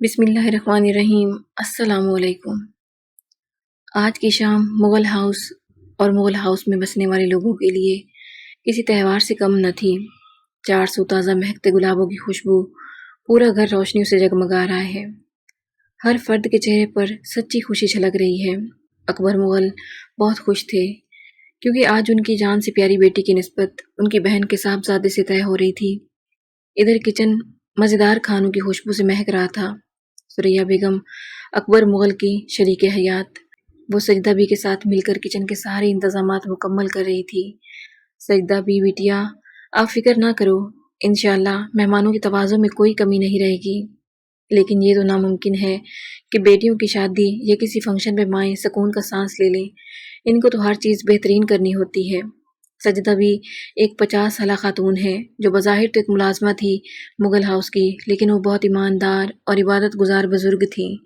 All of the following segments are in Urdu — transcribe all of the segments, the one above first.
بسم اللہ الرحمن الرحیم۔ السلام علیکم۔ آج کی شام مغل ہاؤس اور مغل ہاؤس میں بسنے والے لوگوں کے لیے کسی تہوار سے کم نہ تھی۔ 400 تازہ مہکتے گلابوں کی خوشبو پورا گھر روشنیوں سے جگمگا رہا ہے۔ ہر فرد کے چہرے پر سچی خوشی چھلک رہی ہے۔ اکبر مغل بہت خوش تھے کیونکہ آج ان کی جان سے پیاری بیٹی کی نسبت ان کی بہن کے صاحبزادے سے طے ہو رہی تھی۔ ادھر کچن مزیدار کھانوں کی خوشبو سے مہک رہا تھا۔ سریا بیگم اکبر مغل کی شریک حیات، وہ سجدہ بی کے ساتھ مل کر کچن کے سارے انتظامات مکمل کر رہی تھی۔ سجدہ بی بیٹیا، آپ فکر نہ کرو، انشاءاللہ مہمانوں کی تواضع میں کوئی کمی نہیں رہے گی، لیکن یہ تو ناممکن ہے کہ بیٹیوں کی شادی یا کسی فنکشن میں مائیں سکون کا سانس لے لیں۔ ان کو تو ہر چیز بہترین کرنی ہوتی ہے۔ سجدہ بھی ایک 50 سالہ خاتون ہے جو بظاہر تو ایک ملازمہ تھی مغل ہاؤس کی، لیکن وہ بہت ایماندار اور عبادت گزار بزرگ تھی،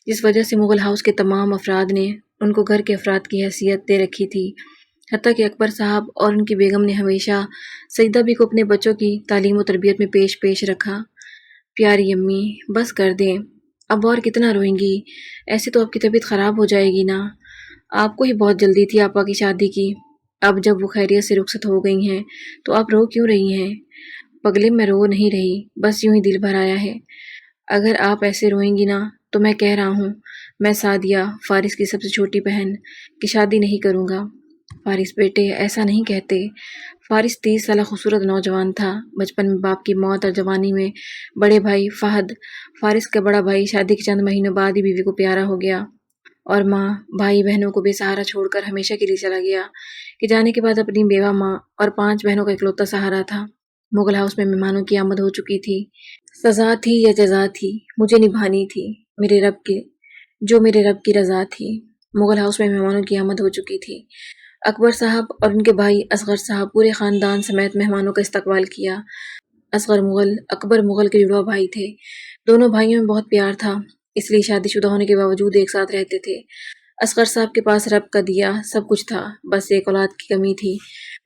جس وجہ سے مغل ہاؤس کے تمام افراد نے ان کو گھر کے افراد کی حیثیت دے رکھی تھی۔ حتیٰ کہ اکبر صاحب اور ان کی بیگم نے ہمیشہ سجدہ بھی کو اپنے بچوں کی تعلیم و تربیت میں پیش رکھا۔ پیاری امی، بس کر دیں، اب اور کتنا روئیں گی؟ ایسے تو آپ کی طبیعت خراب ہو جائے گی نا۔ آپ کو ہی بہت جلدی تھی آپا کی شادی کی، اب جب وہ خیریت سے رخصت ہو گئی ہیں تو آپ رو کیوں رہی ہیں؟ پگلے، میں رو نہیں رہی، بس یوں ہی دل بھر آیا ہے۔ اگر آپ ایسے روئیں گی نا تو میں کہہ رہا ہوں، میں سعدیہ، فارس کی سب سے چھوٹی بہن کی شادی نہیں کروں گا۔ فارس بیٹے، ایسا نہیں کہتے۔ فارس 30 سالہ خوبصورت نوجوان تھا۔ بچپن میں باپ کی موت اور جوانی میں بڑے بھائی فہد، فارس کا بڑا بھائی، شادی کے چند مہینوں بعد ہی بیوی کو پیارا ہو گیا، اور ماں بھائی بہنوں کو بے سہارا چھوڑ کر ہمیشہ کے لیے چلا گیا، کہ جانے کے بعد اپنی بیوہ ماں اور 5 بہنوں کا اکلوتا سہارا تھا۔ مغل ہاؤس میں مہمانوں کی آمد ہو چکی تھی۔ سزا تھی یا جزا تھی، مجھے نبھانی تھی میرے رب کی رضا تھی۔ مغل ہاؤس میں مہمانوں کی آمد ہو چکی تھی۔ اکبر صاحب اور ان کے بھائی اصغر صاحب پورے خاندان سمیت مہمانوں کا استقبال کیا۔ اصغر مغل اکبر مغل کے جڑواں بھائی تھے۔ دونوں بھائیوں میں بہت پیار تھا، اس لیے شادی شدہ ہونے کے باوجود ایک ساتھ رہتے تھے۔ اصغر صاحب کے پاس رب کا دیا سب کچھ تھا، بس ایک اولاد کی کمی تھی۔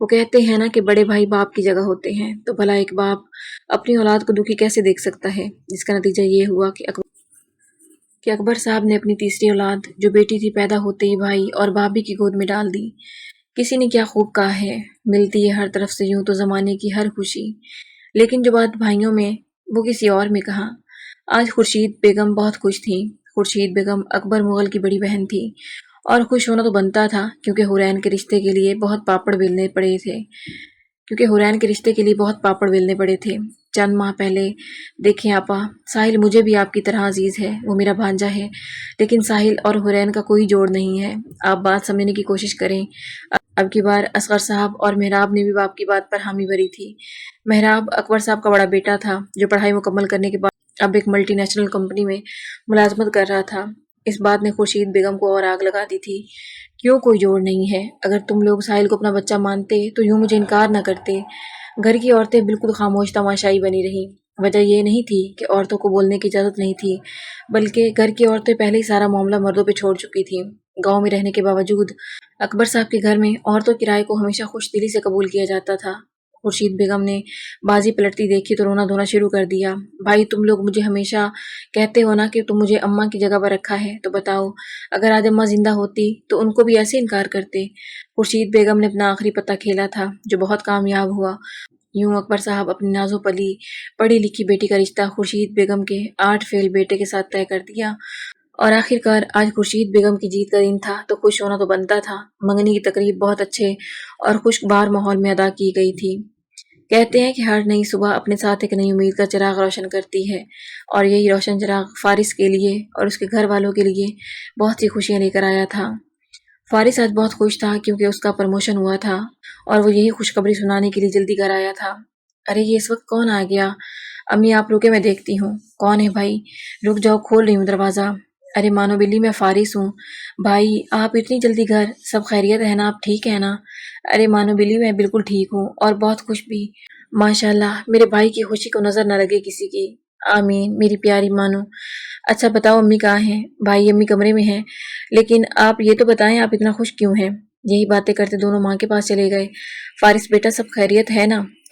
وہ کہتے ہیں نا کہ بڑے بھائی باپ کی جگہ ہوتے ہیں، تو بھلا ایک باپ اپنی اولاد کو دکھی کیسے دیکھ سکتا ہے؟ جس کا نتیجہ یہ ہوا کہ اکبر صاحب نے اپنی تیسری اولاد جو بیٹی تھی پیدا ہوتے ہی بھائی اور بھابھی کی گود میں ڈال دی۔ کسی نے کیا خوب کہا ہے، ملتی ہے ہر طرف سے یوں تو زمانے کی ہر خوشی، لیکن جو بات بھائیوں میں وہ کسی اور میں کہا۔ آج خورشید بیگم بہت خوش تھیں۔ خورشید بیگم اکبر مغل کی بڑی بہن تھی، اور خوش ہونا تو بنتا تھا کیونکہ حورین کے رشتے کے لیے بہت پاپڑ بیلنے پڑے تھے۔ چند ماہ پہلے دیکھیں آپا، ساحل مجھے بھی آپ کی طرح عزیز ہے، وہ میرا بھانجا ہے، لیکن ساحل اور حورین کا کوئی جوڑ نہیں ہے۔ آپ بات سمجھنے کی کوشش کریں۔ اب کی بار اصغر صاحب اور مہراب نے بھی باپ کی بات پر حامی بھری تھی۔ مہراب اکبر صاحب کا بڑا بیٹا تھا جو پڑھائی مکمل کرنے کے بعد اب ایک ملٹی نیشنل کمپنی میں ملازمت کر رہا تھا۔ اس بات نے خورشید بیگم کو اور آگ لگا دی تھی۔ کیوں کوئی جوڑ نہیں ہے؟ اگر تم لوگ ساحل کو اپنا بچہ مانتے تو یوں مجھے انکار نہ کرتے۔ گھر کی عورتیں بالکل خاموش تماشائی بنی رہیں۔ وجہ یہ نہیں تھی کہ عورتوں کو بولنے کی اجازت نہیں تھی، بلکہ گھر کی عورتیں پہلے ہی سارا معاملہ مردوں پہ چھوڑ چکی تھیں۔ گاؤں میں رہنے کے باوجود اکبر صاحب کے گھر میں عورتوں کی رائے کو ہمیشہ خوش دلی سے قبول کیا جاتا تھا۔ خورشید بیگم نے بازی پلٹتی دیکھی تو رونا دھونا شروع کر دیا۔ بھائی، تم لوگ مجھے ہمیشہ کہتے ہو نا کہ تم مجھے اماں کی جگہ پر رکھا ہے، تو بتاؤ اگر آج اماں زندہ ہوتی تو ان کو بھی ایسے انکار کرتے؟ خورشید بیگم نے اپنا آخری پتہ کھیلا تھا جو بہت کامیاب ہوا۔ یوں اکبر صاحب اپنی نازو پلی پڑھی لکھی بیٹی کا رشتہ خورشید بیگم کے 8 فیل بیٹے کے ساتھ طے کر دیا، اور آخرکار آج خورشید بیگم کی جیت کا دن تھا تو خوش ہونا تو بنتا تھا۔ منگنی کی تقریب بہت اچھے اور خوشگوار ماحول میں ادا کی گئی تھی۔ کہتے ہیں کہ ہر نئی صبح اپنے ساتھ ایک نئی امید کا چراغ روشن کرتی ہے، اور یہی روشن چراغ فارس کے لیے اور اس کے گھر والوں کے لیے بہت سی خوشیاں لے کر آیا تھا۔ فارس آج بہت خوش تھا کیونکہ اس کا پروموشن ہوا تھا، اور وہ یہی خوشخبری سنانے کے لیے جلدی گھر آیا تھا۔ ارے یہ اس وقت کون آ گیا؟ امی آپ رکے، میں دیکھتی ہوں۔ کون ہے بھائی؟ رک جاؤ، کھول رہی ہوں دروازہ۔ ارے مانو بلی، میں فارس ہوں۔ بھائی آپ اتنی جلدی گھر؟ سب خیریت ہے نا؟ آپ ٹھیک ہے نا؟ ارے مانو بلی، میں بالکل ٹھیک ہوں اور بہت خوش بھی۔ ماشاءاللہ، میرے بھائی کی خوشی کو نظر نہ لگے کسی کی۔ آمین میری پیاری مانو۔ اچھا بتاؤ امی کہاں ہیں؟ بھائی امی کمرے میں ہیں، لیکن آپ یہ تو بتائیں آپ اتنا خوش کیوں ہیں؟ یہی باتیں کرتے دونوں ماں کے پاس چلے گئے۔ فارس بیٹا، سب خیریت ہے نا؟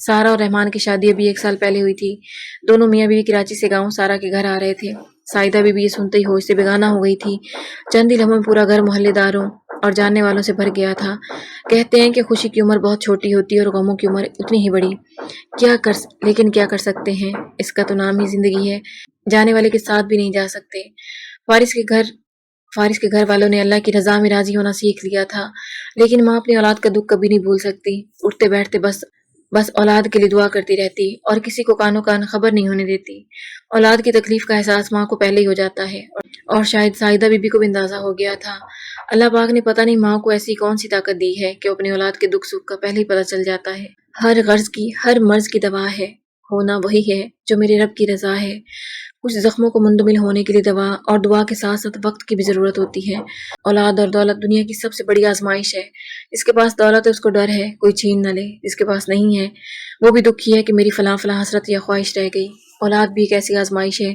سارا اور رحمان کی شادی ابھی 1 سال پہلے ہوئی تھی۔ دونوں میاں بیوی کراچی سے گاؤں سارا کے گھر آ رہے تھے۔ سائدہ بیوی یہ سنتے ہی ہوش سے بیگانہ ہو گئی تھی۔ چند ہی لمحوں میں پورا گھر محلے داروں اور جاننے والوں سے بھر گیا تھا۔ کہتے ہیں کہ خوشی کی عمر بہت چھوٹی ہوتی ہے اور غموں کی عمر اتنی ہی بڑی۔ لیکن کیا کر سکتے ہیں، اس کا تو نام ہی زندگی ہے، جانے والے کے ساتھ بھی نہیں جا سکتے۔ فارس کے گھر والوں نے اللہ کی رضا میں راضی ہونا سیکھ لیا تھا، لیکن ماں اپنی اولاد کا دکھ کبھی نہیں بھول سکتی۔ اٹھتے بیٹھتے بس اولاد کے لیے دعا کرتی رہتی اور کسی کو کانوں کان خبر نہیں ہونے دیتی۔ اولاد کی تکلیف کا احساس ماں کو پہلے ہی ہو جاتا ہے، اور شاید سائدہ بی بی کو بھی اندازہ ہو گیا تھا۔ اللہ پاک نے پتہ نہیں ماں کو ایسی کون سی طاقت دی ہے کہ وہ اپنی اولاد کے دکھ سکھ کا پہلے ہی پتہ چل جاتا ہے۔ ہر مرض کی دوا ہے، ہونا وہی ہے جو میرے رب کی رضا ہے۔ کچھ زخموں کو منجمد ہونے کے لیے دوا اور دعا کے ساتھ ساتھ وقت کی بھی ضرورت ہوتی ہے۔ اولاد اور دولت دنیا کی سب سے بڑی آزمائش ہے۔ جس کے پاس دولت ہے اس کو ڈر ہے کوئی چھین نہ لے، جس کے پاس نہیں ہے وہ بھی دکھی ہے کہ میری فلاں فلاں حسرت یا خواہش رہ گئی۔ اولاد بھی ایک ایسی آزمائش ہے،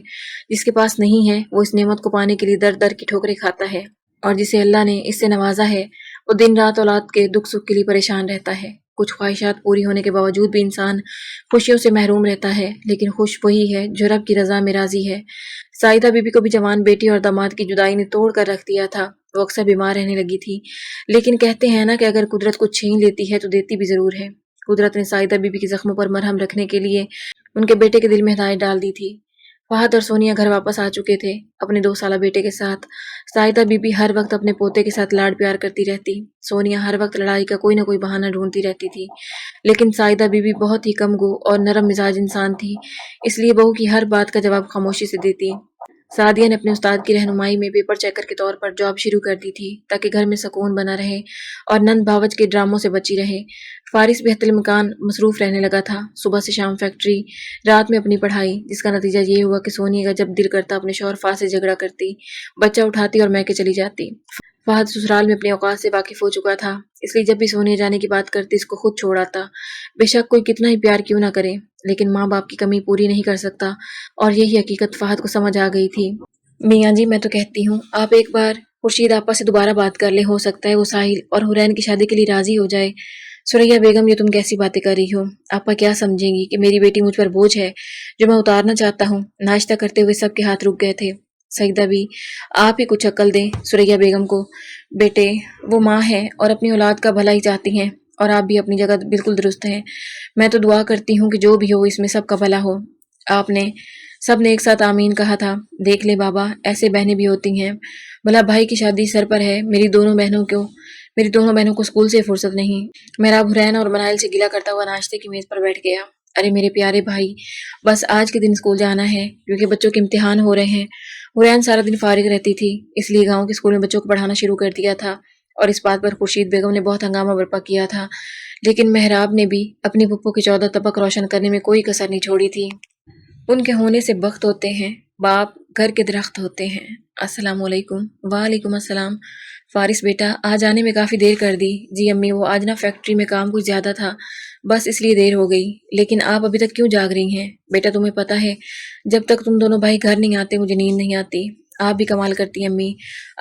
جس کے پاس نہیں ہے وہ اس نعمت کو پانے کے لیے در در کی ٹھوکریں کھاتا ہے، اور جسے اللہ نے اس سے نوازا ہے وہ دن رات اولاد کے دکھ سکھ کے لیے پریشان رہتا ہے۔ کچھ خواہشات پوری ہونے کے باوجود بھی انسان خوشیوں سے محروم رہتا ہے، لیکن خوش وہی ہے جو رب کی رضا میں راضی ہے۔ سائدہ بی بی کو بھی جوان بیٹی اور داماد کی جدائی نے توڑ کر رکھ دیا تھا۔ وہ اکثر بیمار رہنے لگی تھی، لیکن کہتے ہیں نا کہ اگر قدرت کچھ چھین لیتی ہے تو دیتی بھی ضرور ہے۔ قدرت نے سائدہ بی بی کے زخموں پر مرہم رکھنے کے لیے ان کے بیٹے کے دل میں ہدایت ڈال دی تھی۔ فہد اور سونیا گھر واپس آ چکے تھے اپنے 2 سالہ بیٹے کے ساتھ۔ سائدہ بی بی ہر وقت اپنے پوتے کے ساتھ لاڈ پیار کرتی رہتی۔ سونیا ہر وقت لڑائی کا کوئی نہ کوئی بہانہ ڈھونڈتی رہتی تھی، لیکن سائدہ بی بی بہت ہی کم گو اور نرم مزاج انسان تھی، اس لیے بہو کی ہر بات کا جواب خاموشی سے دیتی۔ سعدیہ نے اپنے استاد کی رہنمائی میں پیپر چیکر کے طور پر جاب شروع کر دی تھی تاکہ گھر میں سکون بنا رہے اور نند بھاوج کے ڈراموں سے بچی رہے۔ فارس بھی حتی الامکان مصروف رہنے لگا تھا، صبح سے شام فیکٹری، رات میں اپنی پڑھائی، جس کا نتیجہ یہ ہوا کہ سونیا کا جب دل کرتا اپنے شوہر فہد سے جھگڑا کرتی، بچہ اٹھاتی اور میکے چلی جاتی۔ فہد سسرال میں اپنے اوقات سے واقف ہو چکا تھا، اس لیے جب بھی سونیا جانے کی بات کرتی اس کو خود چھوڑ آتا۔ بے شک کوئی کتنا ہی پیار کیوں نہ کرے، لیکن ماں باپ کی کمی پوری نہیں کر سکتا، اور یہی حقیقت فہد کو سمجھ آ گئی تھی۔ میاں جی میں تو کہتی ہوں آپ ایک بار خورشید آپا سے دوبارہ بات کر لیں، ہو سکتا ہے وہ ساحل اور حرین کی شادی کے لیے راضی ہو جائے۔ سریا بیگم یہ تم کیسی باتیں کر رہی ہو؟ آپا کیا سمجھیں گی کہ میری بیٹی مجھ پر بوجھ ہے جو میں اتارنا چاہتا ہوں؟ ناشتہ کرتے ہوئے سب کے ہاتھ رک گئے تھے۔ سیدہ بھی آپ ہی کچھ عقل دیں سریا بیگم کو۔ بیٹے وہ ماں ہے اور اپنی اولاد کا بھلا ہی چاہتی ہیں، اور آپ بھی اپنی جگہ بالکل درست ہیں۔ میں تو دعا کرتی ہوں کہ جو بھی ہو اس میں سب کا بھلا ہو۔ سب نے ایک ساتھ آمین کہا تھا۔ دیکھ لے بابا ایسے بہنیں بھی ہوتی ہیں، بھلا بھائی کی شادی سر پر ہے، میری دونوں بہنوں کو اسکول سے فرصت نہیں۔ میرا حرین اور منائل سے گلہ کرتا ہوا ناشتے کی میز پر بیٹھ گیا۔ ارے میرے پیارے بھائی، بس آج کے دن اسکول جانا ہے کیونکہ بچوں کے امتحان ہو رہے ہیں۔ حرین سارا دن فارغ رہتی تھی، اس لیے گاؤں کے اسکول میں بچوں کو پڑھانا شروع کر دیا تھا، اور اس بات پر خورشید بیگم نے بہت ہنگامہ برپا کیا تھا، لیکن مہراب نے بھی اپنی پھپھو کے 14 طبق روشن کرنے میں کوئی کسر نہیں چھوڑی تھی۔ ان کے ہونے سے بخت ہوتے ہیں، باپ گھر کے درخت ہوتے ہیں۔ السلام علیکم۔ وعلیکم السلام۔ فارس بیٹا آج آنے میں کافی دیر کر دی۔ جی امی وہ آج نا فیکٹری میں کام کچھ زیادہ تھا، بس اس لیے دیر ہو گئی۔ لیکن آپ ابھی تک کیوں جاگ رہی ہیں؟ بیٹا تمہیں پتہ ہے جب تک تم دونوں بھائی گھر نہیں آتے مجھے نیند نہیں آتی۔ آپ بھی کمال کرتی ہیں امی،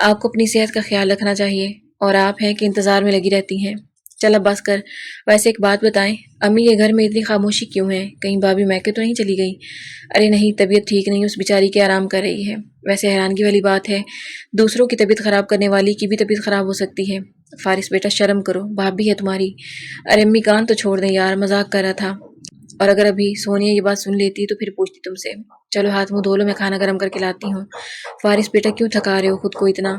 آپ کو اپنی صحت کا خیال رکھنا چاہیے، اور آپ ہیں کہ انتظار میں لگی رہتی ہیں۔ چل اب بس کر، ویسے ایک بات بتائیں امی یہ گھر میں اتنی خاموشی کیوں ہے؟ کہیں بھابھی میکے تو نہیں چلی گئی؟ ارے نہیں طبیعت ٹھیک نہیں، اس بیچاری کی آرام کر رہی ہے۔ ویسے حیرانگی والی بات ہے دوسروں کی طبیعت خراب کرنے والی کی بھی طبیعت خراب ہو سکتی ہے۔ فارس بیٹا شرم کرو، بھابھی ہے تمہاری۔ ارے امی کان تو چھوڑ دیں یار، مذاق کر رہا تھا، اور اگر ابھی سونیا یہ بات سن لیتی تو پھر پوچھتی تم سے۔ چلو ہاتھ منہ دھو لو، میں کھانا گرم کر کے لاتی ہوں۔ فارس بیٹا کیوں تھکا رہے ہو خود کو اتنا؟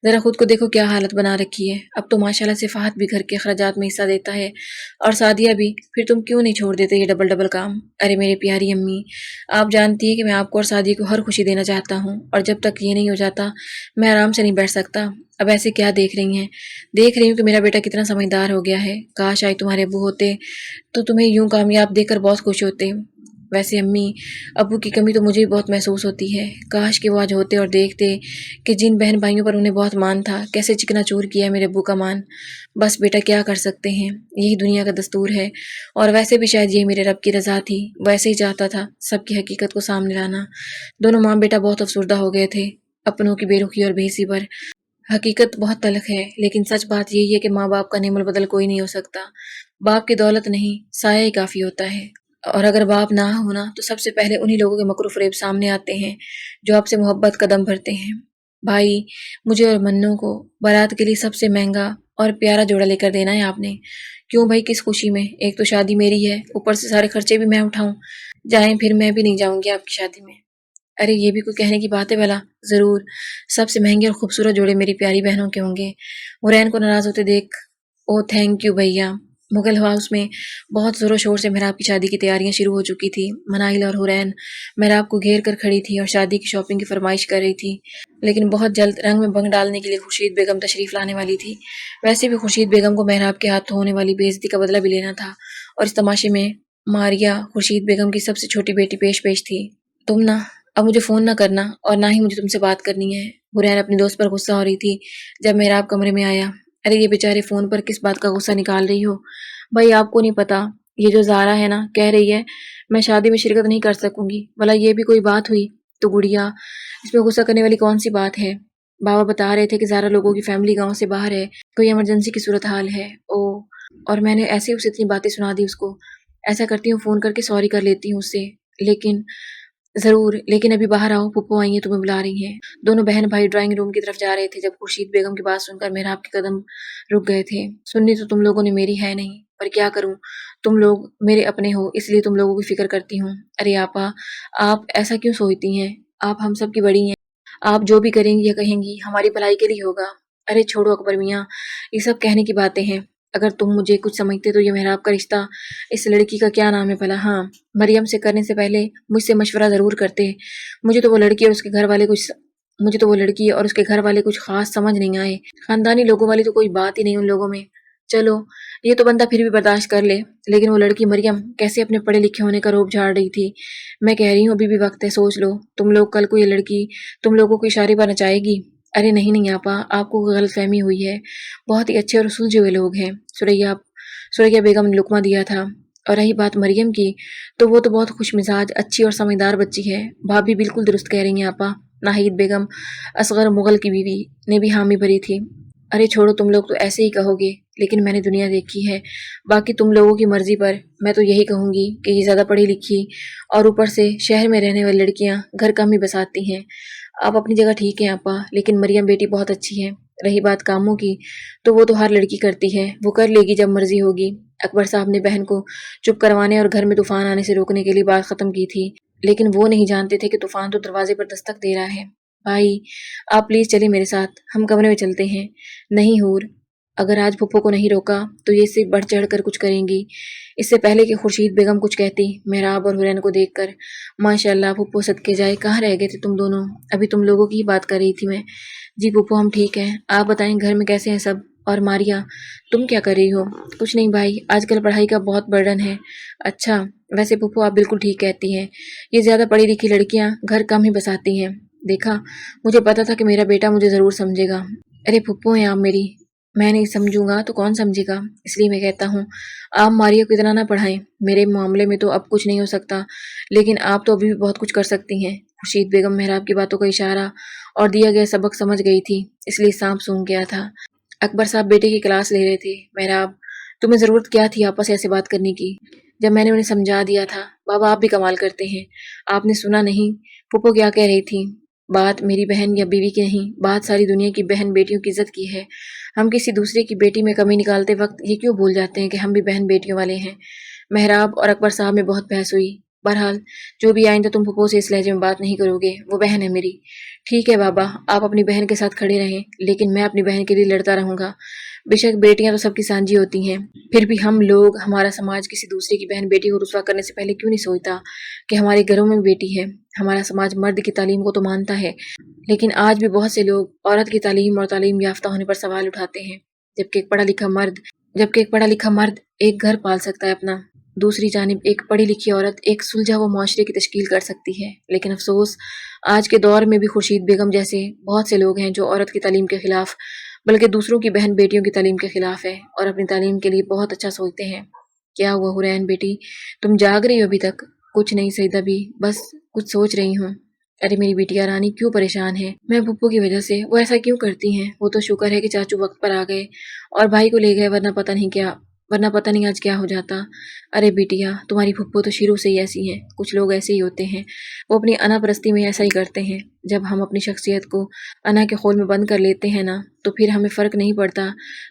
ذرا خود کو دیکھو کیا حالت بنا رکھی ہے۔ اب تو ماشاءاللہ سے فہد بھی گھر کے اخراجات میں حصہ دیتا ہے، اور سعدیہ بھی، پھر تم کیوں نہیں چھوڑ دیتے یہ ڈبل کام؟ ارے میری پیاری امی، آپ جانتی ہیں کہ میں آپ کو اور سعدیہ کو ہر خوشی دینا چاہتا ہوں، اور جب تک یہ نہیں ہو جاتا میں آرام سے نہیں بیٹھ سکتا۔ اب ایسے کیا دیکھ رہی ہیں؟ دیکھ رہی ہوں کہ میرا بیٹا کتنا سمجھدار ہو گیا ہے۔ کاش آج تمہارے ابو ہوتے تو تمہیں یوں کامیاب دیکھ کر بہت خوش ہوتے۔ ویسے امی ابو کی کمی تو مجھے بھی بہت محسوس ہوتی ہے، کاش کہ وہ آج ہوتے اور دیکھتے کہ جن بہن بھائیوں پر انہیں بہت مان تھا کیسے چکنا چور کیا ہے میرے ابو کا مان۔ بس بیٹا کیا کر سکتے ہیں، یہی دنیا کا دستور ہے، اور ویسے بھی شاید یہ میرے رب کی رضا تھی، وہ ایسے ہی چاہتا تھا سب کی حقیقت کو سامنے لانا۔ دونوں ماں بیٹا بہت افسردہ ہو گئے تھے اپنوں کی بے رخی اور بے حسی پر۔ حقیقت بہت تلخ ہے، لیکن سچ بات یہی ہے کہ ماں باپ کا نعم البدل کوئی نہیں ہو سکتا۔ باپ کی دولت نہیں سایہ ہی کافی ہوتا ہے، اور اگر باپ نہ ہونا تو سب سے پہلے انہی لوگوں کے مکر و فریب سامنے آتے ہیں جو آپ سے محبت قدم بھرتے ہیں۔ بھائی، مجھے اور منو کو بارات کے لیے سب سے مہنگا اور پیارا جوڑا لے کر دینا ہے آپ نے۔ کیوں بھائی، کس خوشی میں؟ ایک تو شادی میری ہے، اوپر سے سارے خرچے بھی میں اٹھاؤں؟ جائیں پھر، میں بھی نہیں جاؤں گی آپ کی شادی میں۔ ارے یہ بھی کوئی کہنے کی بات ہے بھلا؟ ضرور، سب سے مہنگے اور خوبصورت جوڑے میری پیاری بہنوں کے ہوں گے۔ حرین کو ناراض ہوتے دیکھ، او تھینک یو بھیا۔ مغل ہاؤس میں بہت زور و شور سے مہراب کی شادی کی تیاریاں شروع ہو چکی تھی۔ منائل اور حرین مہراب کو گھیر کر کھڑی تھی اور شادی کی شاپنگ کی فرمائش کر رہی تھی، لیکن بہت جلد رنگ میں بھنگ ڈالنے کے لیے خورشید بیگم تشریف لانے والی تھی۔ ویسے بھی خورشید بیگم کو مہراب کے ہاتھوں ہونے والی بے عزتی کا بدلہ بھی لینا تھا، اور اس تماشے میں ماریا خورشید بیگم کی سب سے چھوٹی بیٹی پیش تھی۔ تم نا اب مجھے فون نہ کرنا، اور نہ ہی مجھے تم سے بات کرنی ہے۔ حرین اپنی دوست پر غصہ ہو رہی تھی جب مہراب کمرے میں آیا۔ ارے یہ بیچارے فون پر کس بات کا غصہ نکال رہی ہو؟ بھائی آپ کو نہیں پتا، یہ جو زارا ہے نا، کہہ رہی ہے میں شادی میں شرکت نہیں کر سکوں گی۔ بھلا یہ بھی کوئی بات ہوئی؟ تو گڑیا، اس میں غصہ کرنے والی کون سی بات ہے؟ بابا بتا رہے تھے کہ زارا لوگوں کی فیملی گاؤں سے باہر ہے، کوئی ایمرجنسی کی صورتحال ہے۔ او، اور میں نے ایسے اسے اتنی باتیں سنا دی اس کو۔ ایسا کرتی ہوں فون کر کے سوری کر لیتی ہوں اس سے، لیکن ضرور، لیکن ابھی باہر آؤ، پھپھو آئی ہیں تمہیں بلا رہی ہیں۔ دونوں بہن بھائی ڈرائنگ روم کی طرف جا رہے تھے جب خورشید بیگم کی بات سن کر مہراب کے قدم رک گئے تھے۔ سننی تو تم لوگوں نے میری ہے نہیں، پر کیا کروں، تم لوگ میرے اپنے ہو، اس لیے تم لوگوں کی فکر کرتی ہوں۔ ارے آپا، آپ ایسا کیوں سوچتی ہیں؟ آپ ہم سب کی بڑی ہیں، آپ جو بھی کریں گی یا کہیں گی ہماری بھلائی کے لیے ہوگا۔ ارے چھوڑو اکبر میاں، یہ سب کہنے کی باتیں ہیں۔ اگر تم مجھے کچھ سمجھتے تو یہ مہراب کا رشتہ اس لڑکی کا کیا نام ہے بھلا؟ ہاں، مریم سے کرنے سے پہلے مجھ سے مشورہ ضرور کرتے۔ مجھے تو وہ لڑکی اور اس کے گھر والے کچھ خاص سمجھ نہیں آئے۔ خاندانی لوگوں والی تو کوئی بات ہی نہیں ان لوگوں میں۔ چلو یہ تو بندہ پھر بھی برداشت کر لے، لیکن وہ لڑکی مریم کیسے اپنے پڑھے لکھے ہونے کا روب جھاڑ رہی تھی۔ میں کہہ رہی ہوں ابھی بھی وقت ہے، سوچ لو، تم لوگ کل کو یہ لڑکی تم لوگوں کو اشارے پر نچائے گی۔ ارے نہیں آپا، آپ کو غلط فہمی ہوئی ہے، بہت ہی اچھے اور سلجھے ہوئے لوگ ہیں۔ سوریا بیگم نے لقمہ دیا تھا۔ اور رہی بات مریم کی، تو وہ تو بہت خوش مزاج، اچھی اور سمجھدار بچی ہے۔ بھابھی بالکل درست کہہ رہی ہیں آپا۔ ناہید بیگم، اصغر مغل کی بیوی، نے بھی حامی بھری تھی۔ ارے چھوڑو، تم لوگ تو ایسے ہی کہو گے، لیکن میں نے دنیا دیکھی ہے۔ باقی تم لوگوں کی مرضی پر میں تو یہی کہوں گی کہ یہ زیادہ پڑھی لکھی اور اوپر سے شہر میں رہنے والی لڑکیاں گھر کم ہی بساتی ہیں۔ آپ اپنی جگہ ٹھیک ہیں آپا، لیکن مریم بیٹی بہت اچھی ہے۔ رہی بات کاموں کی، تو وہ تو ہر لڑکی کرتی ہے، وہ کر لے گی جب مرضی ہوگی۔ اکبر صاحب نے بہن کو چپ کروانے اور گھر میں طوفان آنے سے روکنے کے لیے بات ختم کی تھی، لیکن وہ نہیں جانتے تھے کہ طوفان تو دروازے پر دستک دے رہا ہے۔ بھائی آپ پلیز چلیں میرے ساتھ، ہم کمرے میں چلتے ہیں۔ نہیں حور، اگر آج پھپھو کو نہیں روکا تو یہ سے بڑھ چڑھ کر کچھ کریں گی۔ اس سے پہلے کہ خورشید بیگم کچھ کہتی، مہراب اور حرین کو دیکھ کر، ماشاء اللہ پھپھو صدقے جائے، کہاں رہ گئے تھے تم دونوں؟ ابھی تم لوگوں کی ہی بات کر رہی تھی میں۔ جی پھپھو ہم ٹھیک ہیں، آپ بتائیں گھر میں کیسے ہیں سب؟ اور ماریا تم کیا کر رہی ہو؟ کچھ نہیں بھائی، آج کل پڑھائی کا بہت برڈن ہے۔ اچھا، ویسے پھپھو آپ بالکل ٹھیک کہتی ہیں، یہ زیادہ پڑھی لکھی لڑکیاں گھر کم ہی بساتی ہیں۔ دیکھا، مجھے پتا تھا کہ میرا بیٹا مجھے ضرور سمجھے گا۔ ارے پھپھو ہیں آپ میری، میں نہیں سمجھوں گا تو کون سمجھے گا، اس لیے میں کہتا ہوں آپ ماریا کو اتنا نہ پڑھائیں۔ میرے معاملے میں تو اب کچھ نہیں ہو سکتا، لیکن آپ تو ابھی بھی بہت کچھ کر سکتی ہیں۔ خورشید بیگم مہراب کی باتوں کا اشارہ اور دیا گیا سبق سمجھ گئی تھی، اس لیے سانپ سونگ گیا تھا۔ اکبر صاحب بیٹے کی کلاس لے رہے تھے۔ مہراب، تمہیں ضرورت کیا تھی آپس ایسے بات کرنے کی، جب میں نے انہیں سمجھا دیا تھا؟ بابا آپ بھی کمال کرتے ہیں، آپ نے سنا نہیں پھپھو کیا کہہ رہی تھی؟ بات میری بہن یا بیوی کی نہیں، بات ساری دنیا کی بہن بیٹیوں کی عزت کی ہے۔ ہم کسی دوسرے کی بیٹی میں کمی نکالتے وقت یہ کیوں بھول جاتے ہیں کہ ہم بھی بہن بیٹیوں والے ہیں؟ مہراب اور اکبر صاحب میں بہت بحث ہوئی۔ بہرحال جو بھی آئندہ تم پھپھو سے اس لہجے میں بات نہیں کرو گے، وہ بہن ہے میری۔ ٹھیک ہے بابا، آپ اپنی بہن کے ساتھ کھڑے رہیں، لیکن میں اپنی بہن کے لیے لڑتا رہوں گا۔ بے شک بیٹیاں تو سب کی سانجھی ہوتی ہیں، پھر بھی ہم لوگ، ہمارا سماج کسی دوسرے کی بہن بیٹی کو رسوا کرنے سے پہلے کیوں نہیں سوچتا کہ ہمارے گھروں میں بھی بیٹی ہے؟ ہمارا سماج مرد کی تعلیم کو تو مانتا ہے، لیکن آج بھی بہت سے لوگ عورت کی تعلیم اور تعلیم یافتہ ہونے پر سوال اٹھاتے ہیں، جبکہ ایک پڑھا لکھا مرد ایک گھر پال سکتا ہے اپنا۔ دوسری جانب ایک پڑھی لکھی عورت ایک سلجھا ہوا معاشرے کی تشکیل کر سکتی ہے، لیکن افسوس آج کے دور میں بھی خورشید بیگم جیسے بہت سے لوگ ہیں جو عورت کی تعلیم کے خلاف، بلکہ دوسروں کی بہن بیٹیوں کی تعلیم کے خلاف ہے، اور اپنی تعلیم کے لیے بہت اچھا سوچتے ہیں۔ کیا ہوا حرین بیٹی، تم جاگ رہی ہو ابھی تک؟ کچھ نہیں سیدہ بھی، بس کچھ سوچ رہی ہوں۔ ارے میری بیٹیا رانی کیوں پریشان ہے؟ میں پھپھو کی وجہ سے۔ وہ ایسا کیوں کرتی ہیں؟ وہ تو شکر ہے کہ چاچو وقت پر آ گئے اور بھائی کو لے گئے، ورنہ ورنہ پتہ نہیں آج کیا ہو جاتا۔ ارے بیٹیا، تمہاری پھپھو تو شروع سے ہی ایسی ہیں، کچھ لوگ ایسے ہی ہوتے ہیں، وہ اپنی انا پرستی میں ایسا ہی کرتے ہیں۔ جب ہم اپنی شخصیت کو انا کے خول میں بند کر لیتے ہیں نا، تو پھر ہمیں فرق نہیں پڑتا،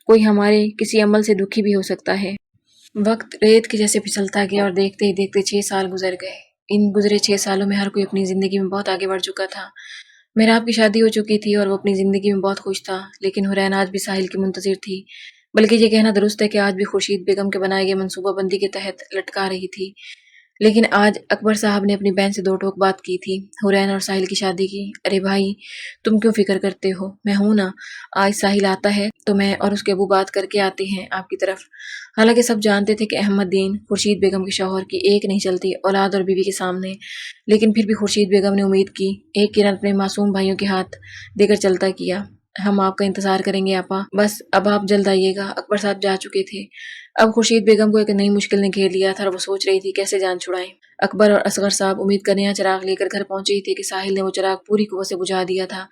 کوئی ہمارے کسی عمل سے دکھی بھی ہو سکتا ہے۔ وقت ریت کے جیسے پھسلتا گیا اور دیکھتے ہی دیکھتے 6 سال گزر گئے۔ ان گزرے 6 سالوں میں ہر کوئی اپنی زندگی میں بہت آگے بڑھ چکا تھا۔ میراب کی شادی ہو چکی تھی اور وہ اپنی زندگی میں بہت خوش تھا، لیکن حورین آج بھی ساحل کی منتظر تھی، بلکہ یہ کہنا درست ہے کہ آج بھی خورشید بیگم کے بنائے گئے منصوبہ بندی کے تحت لٹکا رہی تھی۔ لیکن آج اکبر صاحب نے اپنی بہن سے 2 ٹوک بات کی تھی، حورین اور ساحل کی شادی کی۔ ارے بھائی، تم کیوں فکر کرتے ہو؟ میں ہوں نا، آج ساحل آتا ہے تو میں اور اس کے ابو بات کر کے آتے ہیں آپ کی طرف۔ حالانکہ سب جانتے تھے کہ احمد دین خورشید بیگم کے شوہر کی ایک نہیں چلتی اولاد اور بیوی کے سامنے، لیکن پھر بھی خورشید بیگم نے امید کی، ایک کرن اپنے معصوم بھائیوں کے ہاتھ دے کر چلتا کیا۔ ہم آپ کا انتظار کریں گے آپا، بس اب آپ جلد آئیے گا۔ اکبر صاحب جا چکے تھے۔ اب خورشید بیگم کو ایک نئی مشکل نے گھیر لیا تھا اور وہ سوچ رہی تھی کیسے جان چھڑائیں۔ اکبر اور اصغر صاحب امید کا نیا چراغ لے کر گھر پہنچے ہی تھے کہ ساحل نے وہ چراغ پوری قوت سے بجھا دیا تھا۔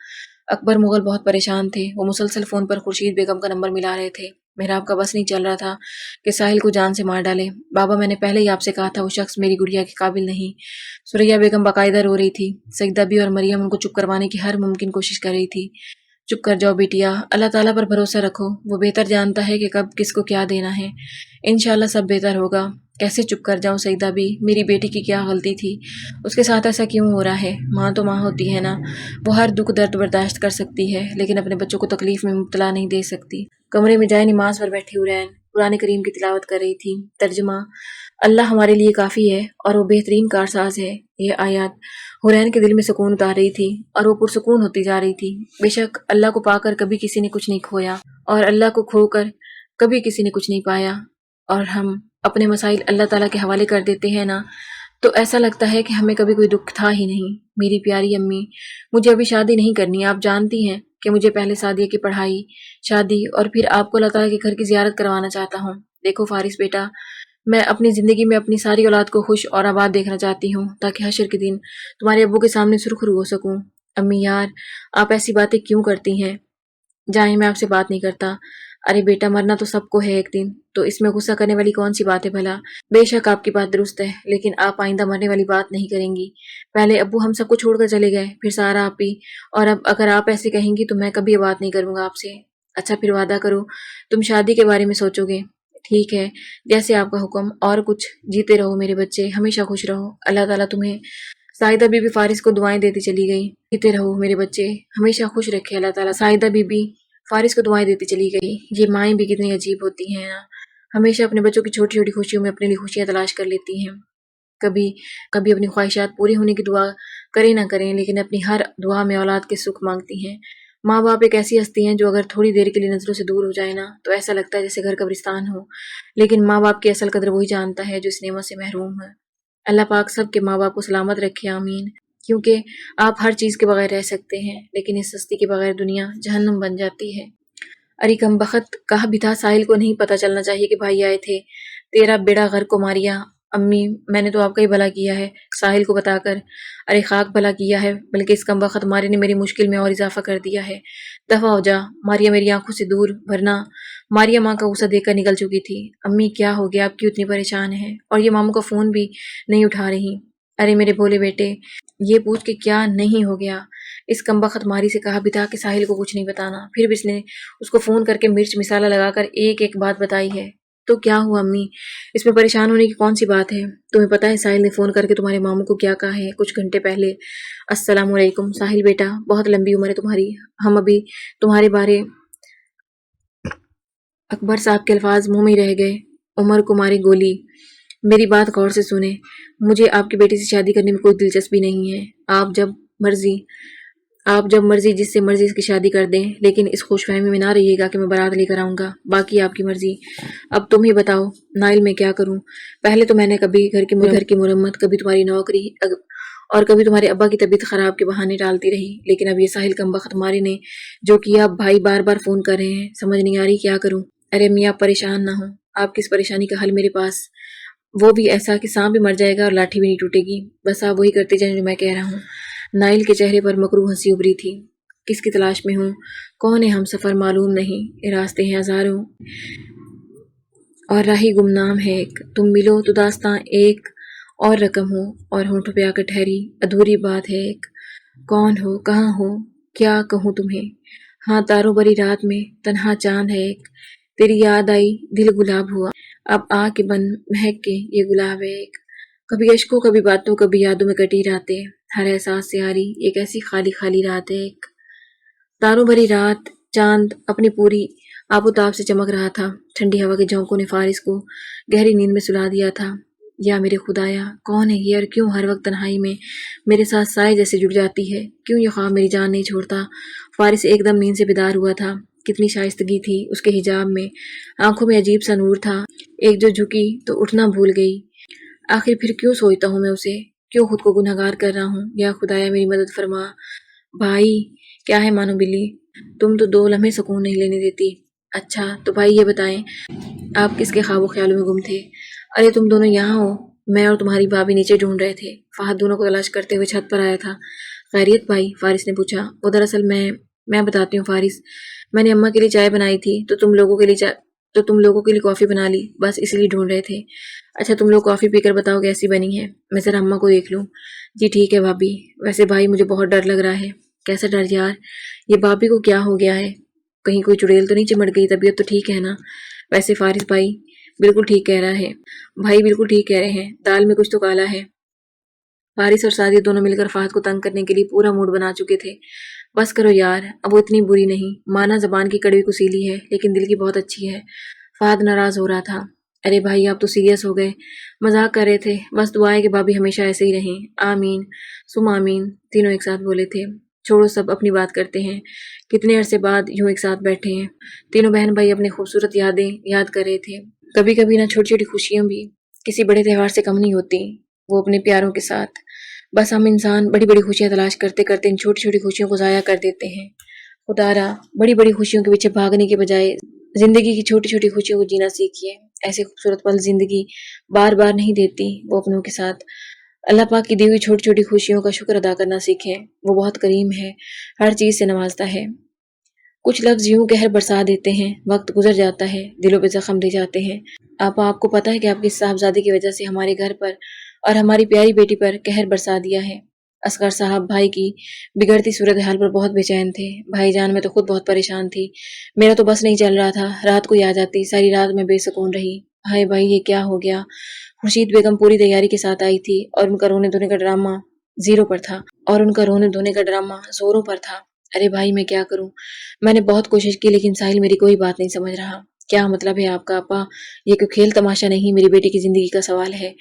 اکبر مغل بہت پریشان تھے، وہ مسلسل فون پر خورشید بیگم کا نمبر ملا رہے تھے۔ میراب کا بس نہیں چل رہا تھا کہ ساحل کو جان سے مار ڈالے۔ بابا، میں نے پہلے ہی آپ سے کہا تھا وہ شخص میری گڑیا کے قابل نہیں۔ سوریا بیگم باقاعدہ رو رہی تھی۔ سیدہ بی اور مریم ان کو چپ کروانے کی ہر ممکن کوشش کر رہی تھی۔ چپ کر جاؤ بیٹیا، اللہ تعالیٰ پر بھروسہ رکھو، وہ بہتر جانتا ہے کہ کب کس کو کیا دینا ہے۔ انشاءاللہ سب بہتر ہوگا۔ کیسے چپ کر جاؤں سیدہ بی، میری بیٹی کی کیا غلطی تھی؟ اس کے ساتھ ایسا کیوں ہو رہا ہے؟ ماں تو ماں ہوتی ہے نا، وہ ہر دکھ درد برداشت کر سکتی ہے، لیکن اپنے بچوں کو تکلیف میں مبتلا نہیں دے سکتی۔ کمرے میں جائے نماز پر بیٹھی حورین قرآن کریم کی تلاوت کر رہی تھی۔ ترجمہ: اللہ ہمارے لیے کافی ہے اور وہ بہترین کارساز ہے۔ یہ آیات حورین کے دل میں سکون اتار رہی تھی اور وہ پرسکون ہوتی جا رہی تھی۔ بے شک اللہ کو پا کر کبھی کسی نے کچھ نہیں کھویا اور اللہ کو کھو کر کبھی کسی نے کچھ نہیں پایا، اور ہم اپنے مسائل اللہ تعالیٰ کے حوالے کر دیتے ہیں نا، تو ایسا لگتا ہے کہ ہمیں کبھی کوئی دکھ تھا ہی نہیں۔ میری پیاری امی، مجھے ابھی شادی نہیں کرنی، آپ جانتی ہیں کہ مجھے پہلے سعدیہ کی پڑھائی، شادی اور پھر آپ کو اللہ تعالیٰ کے گھر کی زیارت کروانا چاہتا ہوں۔ دیکھو فارس بیٹا، میں اپنی زندگی میں اپنی ساری اولاد کو خوش اور آباد دیکھنا چاہتی ہوں، تاکہ حشر کے دن تمہارے ابو کے سامنے سرخرو ہو سکوں۔ امی یار، آپ ایسی باتیں کیوں کرتی ہیں؟ جائیں، میں آپ سے بات نہیں کرتا۔ ارے بیٹا، مرنا تو سب کو ہے ایک دن، تو اس میں غصہ کرنے والی کون سی بات ہے بھلا؟ بے شک آپ کی بات درست ہے، لیکن آپ آئندہ مرنے والی بات نہیں کریں گی۔ پہلے ابو ہم سب کو چھوڑ کر چلے گئے، پھر سارا آپ ہی، اور اب اگر آپ ایسے کہیں گی تو میں کبھی بات نہیں کروں گا آپ سے۔ اچھا پھر وعدہ کرو، تم شادی کے بارے میں سوچو گے؟ ٹھیک ہے، جیسے آپ کا حکم۔ اور کچھ؟ جیتے رہو میرے بچے، ہمیشہ خوش رہو، اللہ تعالیٰ تمہیں۔ سائدہ بی بی فارس کو دعائیں دیتی چلی گئی۔ جیتے رہو میرے بچے، ہمیشہ خوش رکھے اللہ تعالیٰ۔ سائدہ بی بی فارس کو دعائیں دیتی چلی گئی۔ یہ مائیں بھی کتنی عجیب ہوتی ہیں نا، ہمیشہ اپنے بچوں کی چھوٹی چھوٹی خوشیوں میں اپنے لیے خوشیاں تلاش کر لیتی ہیں۔ کبھی کبھی اپنی خواہشات پوری ہونے کی دعا کریں نہ کریں، لیکن اپنی ہر دعا میں اولاد کے سکھ مانگتی ہیں۔ ماں باپ ایک ایسی ہستی ہیں جو اگر تھوڑی دیر کے لیے نظروں سے دور ہو جائے نا، تو ایسا لگتا ہے جیسے گھر قبرستان ہو، لیکن ماں باپ کی اصل قدر وہی جانتا ہے جو اس نعمت سے محروم ہے۔ اللہ پاک سب کے ماں باپ کو سلامت رکھے، آمین۔ کیونکہ آپ ہر چیز کے بغیر رہ سکتے ہیں، لیکن اس ہستی کے بغیر دنیا جہنم بن جاتی ہے۔ ارے کم بخت، کہا بھی تھا ساحل کو نہیں پتہ چلنا چاہیے کہ بھائی آئے تھے، تیرا بیڑا غرق کو ماریا۔ امی، میں نے تو آپ کا ہی بھلا کیا ہے ساحل کو بتا کر۔ ارے خاک بھلا کیا ہے، بلکہ اس کم بخت مارے نے میری مشکل میں اور اضافہ کر دیا ہے۔ دفع ہو جا ماریا میری آنکھوں سے دور، ورنہ ماریا ماں کا غصہ دیکھ کر نکل چکی تھی۔ امی کیا ہو گیا، آپ کیوں اتنی پریشان ہیں؟ اور یہ ماموں کا فون بھی نہیں اٹھا رہی۔ ارے میرے بھولے بیٹے، یہ پوچھ کے کیا نہیں ہو گیا؟ اس کمبخت ماری سے کہا بھی تھا کہ ساحل کو کچھ نہیں بتانا، پھر بھی اس نے اس کو فون کر کے مرچ مسالہ لگا کر ایک ایک بات بتائی ہے۔ تو کیا ہوا امی، اس میں پریشان ہونے کی کون سی بات ہے؟ تمہیں پتہ ہے ساحل نے فون کر کے تمہارے ماموں کو کیا کہا ہے کچھ گھنٹے پہلے؟ السلام علیکم ساحل بیٹا، بہت لمبی عمر ہے تمہاری، ہم ابھی تمہارے بارے۔ اکبر صاحب کے الفاظ منہ میں رہ گئے۔ عمر کو مارے گولی۔ میری بات غور سے سنیں، مجھے آپ کی بیٹی سے شادی کرنے میں کوئی دلچسپی نہیں ہے۔ آپ جب مرضی جس سے مرضی اس کی شادی کر دیں، لیکن اس خوش فہمی میں نہ رہیے گا کہ میں بارات لے کر آؤں گا، باقی آپ کی مرضی۔ اب تم ہی بتاؤ نائل، میں کیا کروں؟ پہلے تو میں نے کبھی گھر کی مرمت، کبھی تمہاری نوکری، اور کبھی تمہارے ابا کی طبیعت خراب کے بہانے ٹالتی رہی، لیکن اب یہ ساحل کمبخت مارے نے جو کیا، اب بھائی بار بار فون کر رہے ہیں، سمجھ نہیں آ رہی کیا کروں۔ ارے میاں آپ پریشان نہ ہوں، آپ کی اس پریشانی کا حل میرے پاس، وہ بھی ایسا کہ سانپ بھی مر جائے گا اور لاٹھی بھی نہیں ٹوٹے گی، بس آپ وہی کرتے جائیں جو میں کہہ رہا ہوں۔ نائل کے چہرے پر مکروہ ہنسی ابھری تھی۔ کس کی تلاش میں ہوں؟ کون ہے ہم سفر معلوم نہیں، راستے ہیں ہزاروں، اور راہی گمنام ہے ایک، تم ملو تو داستاں ایک اور رقم ہو، اور ہونٹوں پہ آ کر ٹھہری ادھوری بات ہے ایک۔ کون ہو، کہاں ہو، کیا کہوں تمہیں، ہاں تاروں بری رات میں تنہا چاند ہے ایک۔ تیری یاد آئی دل گلاب ہوا، اب آ کے بن مہک کے یہ گلاب ہے ایک۔ کبھی اشکوں کبھی باتوں کبھی یادوں میں کٹی راتیں، ہر احساس سے آ رہی ایک ایسی خالی خالی رات ہے ایک۔ تاروں بھری رات، چاند اپنی پوری آب و تاب سے چمک رہا تھا، ٹھنڈی ہوا کے جھونکوں نے فارس کو گہری نیند میں سلا دیا تھا۔ یا میرے خدایا، کون ہے یہ اور کیوں ہر وقت تنہائی میں میرے ساتھ سائے جیسے جڑ جاتی ہے، کیوں یہ خواب میری جان نہیں چھوڑتا۔ فارس ایک دم نیند سے بیدار ہوا تھا، کتنی شائستگی تھی اس کے حجاب میں، آنکھوں میں عجیب سا نور تھا، ایک جو جھکی تو اٹھنا بھول گئی۔ آخر پھر کیوں سوچتا ہوں میں اسے، کیوں خود کو گنہگار کر رہا ہوں، یا خدایا میری مدد فرما۔ بھائی، کیا ہے مانو بلی، تم تو 2 لمحے سکون نہیں لینے دیتی۔ اچھا تو بھائی یہ بتائیں، آپ کس کے خواب و خیالوں میں گم تھے؟ ارے تم دونوں یہاں ہو، میں اور تمہاری بھابھی نیچے ڈھونڈ رہے تھے۔ فہد دونوں کو تلاش کرتے ہوئے چھت پر آیا تھا۔ خیریت بھائی؟ فارس نے پوچھا۔ وہ دراصل میں بتاتی ہوں فارس، میں نے اماں کے لیے چائے بنائی تھی تو تم لوگوں کے لیے کافی بنا لی، بس اس لیے ڈھونڈ رہے تھے۔ اچھا تم لوگ کافی پی کر بتاؤ کیسی بنی ہے، میں ذرا اماں کو دیکھ لوں۔ جی ٹھیک ہے بھابھی، ویسے بھائی مجھے بہت ڈر لگ رہا ہے۔ کیسا ڈر یار؟ یہ بھابھی کو کیا ہو گیا ہے، کہیں کوئی چڑیل تو نہیں چمٹ گئی؟ طبیعت تو ٹھیک ہے نا؟ ویسے فارس بھائی بالکل ٹھیک کہہ رہا ہے، بھائی بالکل ٹھیک کہہ رہے ہیں، دال میں کچھ تو کالا ہے۔ فارس اور سعدیہ دونوں مل کر فہد کو تنگ کرنے کے لیے پورا موڈ بنا چکے تھے۔ بس کرو یار، اب وہ اتنی بری نہیں، مانا زبان کی کڑوی کسیلی ہے لیکن دل کی بہت اچھی ہے۔ فہد ناراض ہو رہا تھا۔ ارے بھائی آپ تو سیریس ہو گئے، مذاق کر رہے تھے، بس دعا ہے کہ بھابھی ہمیشہ ایسے ہی رہیں، آمین سم آمین، تینوں ایک ساتھ بولے تھے۔ چھوڑو سب اپنی بات کرتے ہیں، کتنے عرصے بعد یوں ایک ساتھ بیٹھے ہیں۔ تینوں بہن بھائی اپنی خوبصورت یادیں یاد کر رہے تھے۔ کبھی کبھی نہ چھوٹی چھوٹی خوشیاں بھی کسی بڑے تہوار سے کم نہیں ہوتی، وہ اپنے پیاروں کے ساتھ۔ بس ہم انسان بڑی بڑی خوشیاں تلاش کرتے کرتے ان چھوٹی چھوٹی خوشیوں کو ضائع کر دیتے ہیں۔ خدا را، بڑی بڑی خوشیوں کے پیچھے بھاگنے کے بجائے زندگی کی چھوٹی چھوٹی خوشیوں کو جینا سیکھیے۔ ایسے خوبصورت پل زندگی بار بار نہیں دیتی، وہ اپنوں کے ساتھ۔ اللہ پاک کی دی ہوئی چھوٹی چھوٹی خوشیوں کا شکر ادا کرنا سیکھیں، وہ بہت کریم ہے، ہر چیز سے نوازتا ہے۔ کچھ لفظ یوں قہر برسا دیتے ہیں، وقت گزر جاتا ہے، دلوں پہ زخم دے جاتے ہیں۔ آپ کو پتہ ہے کہ آپ کی صاحبزادی کی وجہ سے ہمارے گھر پر اور ہماری پیاری بیٹی پر قہر برسا دیا ہے۔ اصغر صاحب بھائی کی بگڑتی صورتحال پر بہت بے چین تھے، بھائی جان میں تو خود بہت پریشان تھی، میرا تو بس نہیں چل رہا تھا، رات کو یاد آتی، ساری رات میں بے سکون رہی۔ ہائے بھائی یہ کیا ہو گیا؟ خورشید بیگم پوری تیاری کے ساتھ آئی تھی اور ان کا رونے دھونے کا ڈرامہ زوروں پر تھا۔ ارے بھائی میں کیا کروں، میں نے بہت کوشش کی لیکن ساحل میری کوئی بات نہیں سمجھ رہا۔ کیا مطلب ہے آپ کا ابا؟ یہ کوئی کھیل تماشا نہیں، میری بیٹی کی زندگی کا سوال ہے۔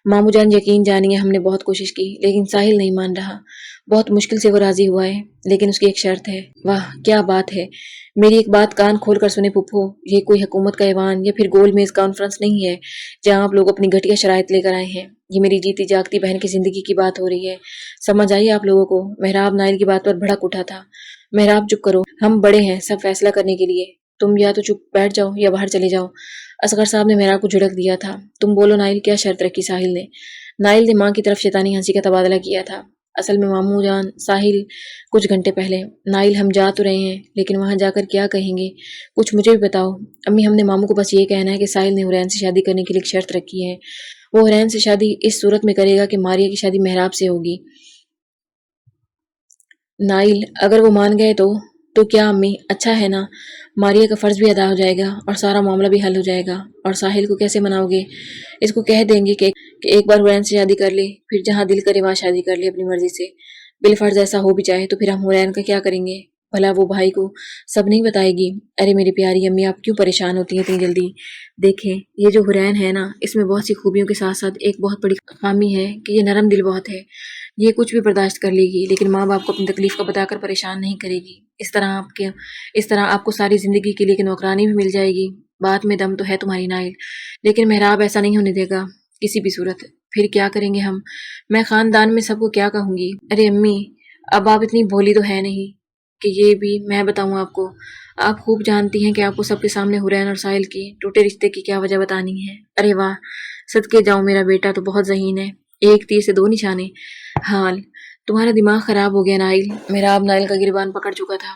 ماموں جان یقین جانیے ہم نے بہت کوشش کی لیکن ساحل نہیں مان رہا، بہت مشکل سے وہ راضی ہوا ہے، لیکن اس کی ایک شرط ہے۔ واہ کیا بات ہے، میری ایک بات کان کھول کر سنیں پھپھو، یہ کوئی حکومت کا ایوان یا پھر گول میز کانفرنس نہیں ہے جہاں آپ لوگ اپنی گھٹیا شرائط لے کر آئے ہیں، یہ میری جیتی جاگتی بہن کی زندگی کی بات ہو رہی ہے، سمجھ آئیے آپ لوگوں کو۔ محراب نائل کی بات پر بھڑک اٹھا تھا۔ محراب چپ کرو، ہم بڑے ہیں سب فیصلہ کرنے کے لیے، تم یا تو چپ بیٹھ جاؤ یا باہر چلے جاؤ۔ اصغر صاحب نے محراب کو جھڑک دیا تھا۔ تم بولو نائل، کیا شرط رکھی ساحل نے؟ نائل نے ماں کی طرف شیطانی ہنسی کا تبادلہ کیا تھا۔ اصل میں ماموں جان، ساحل کچھ گھنٹے پہلے، نائل ہم جا تو رہے ہیں لیکن وہاں جا کر کیا کہیں گے، کچھ مجھے بھی بتاؤ۔ امی ہم نے ماموں کو بس یہ کہنا ہے کہ ساحل نے حرین سے شادی کرنے کے لیے ایک شرط رکھی ہے، وہ حرین سے شادی اس صورت میں کرے گا کہ ماریہ کی شادی محراب سے ہوگی۔ نائل اگر وہ مان گئے تو کیا امی؟ اچھا ہے نا، ماریہ کا فرض بھی ادا ہو جائے گا اور سارا معاملہ بھی حل ہو جائے گا۔ اور ساحل کو کیسے مناؤ گے؟ اس کو کہہ دیں گے کہ ایک بار حرین سے شادی کر لے، پھر جہاں دل کرے وہاں شادی کر لے اپنی مرضی سے، بالفرض ایسا ہو بھی جائے تو پھر ہم حرین کا کیا کریں گے؟ بھلا وہ بھائی کو سب نہیں بتائے گی؟ ارے میری پیاری امی آپ کیوں پریشان ہوتی ہیں اتنی جلدی؟ دیکھیں یہ جو حرین ہے نا، اس میں بہت سی خوبیوں کے ساتھ ساتھ ایک بہت بڑی خامی ہے کہ یہ نرم دل بہت ہے، یہ کچھ بھی برداشت کر لے گی لیکن ماں باپ کو اپنی تکلیف کا بتا کر پریشان نہیں کرے گی۔ اس طرح آپ کو ساری زندگی کے لیے ایک نوکرانی بھی مل جائے گی۔ بات میں دم تو ہے تمہاری نائل، لیکن محراب ایسا نہیں ہونے دے گا کسی بھی صورت۔ پھر کیا کریں گے ہم؟ میں خاندان میں سب کو کیا کہوں گی؟ ارے امی اب آپ اتنی بھولی تو ہے نہیں کہ یہ بھی میں بتاؤں آپ کو، آپ خوب جانتی ہیں کہ آپ کو سب کے سامنے حرین اور ساحل کی ٹوٹے رشتے کی کیا وجہ بتانی ہے۔ ارے واہ، صدقے جاؤں میرا بیٹا تو بہت ذہین ہے، 1 تیر سے 2 نشانے۔ حال تمہارا دماغ خراب ہو گیا نائل۔ محراب نائل کا گریبان پکڑ چکا تھا،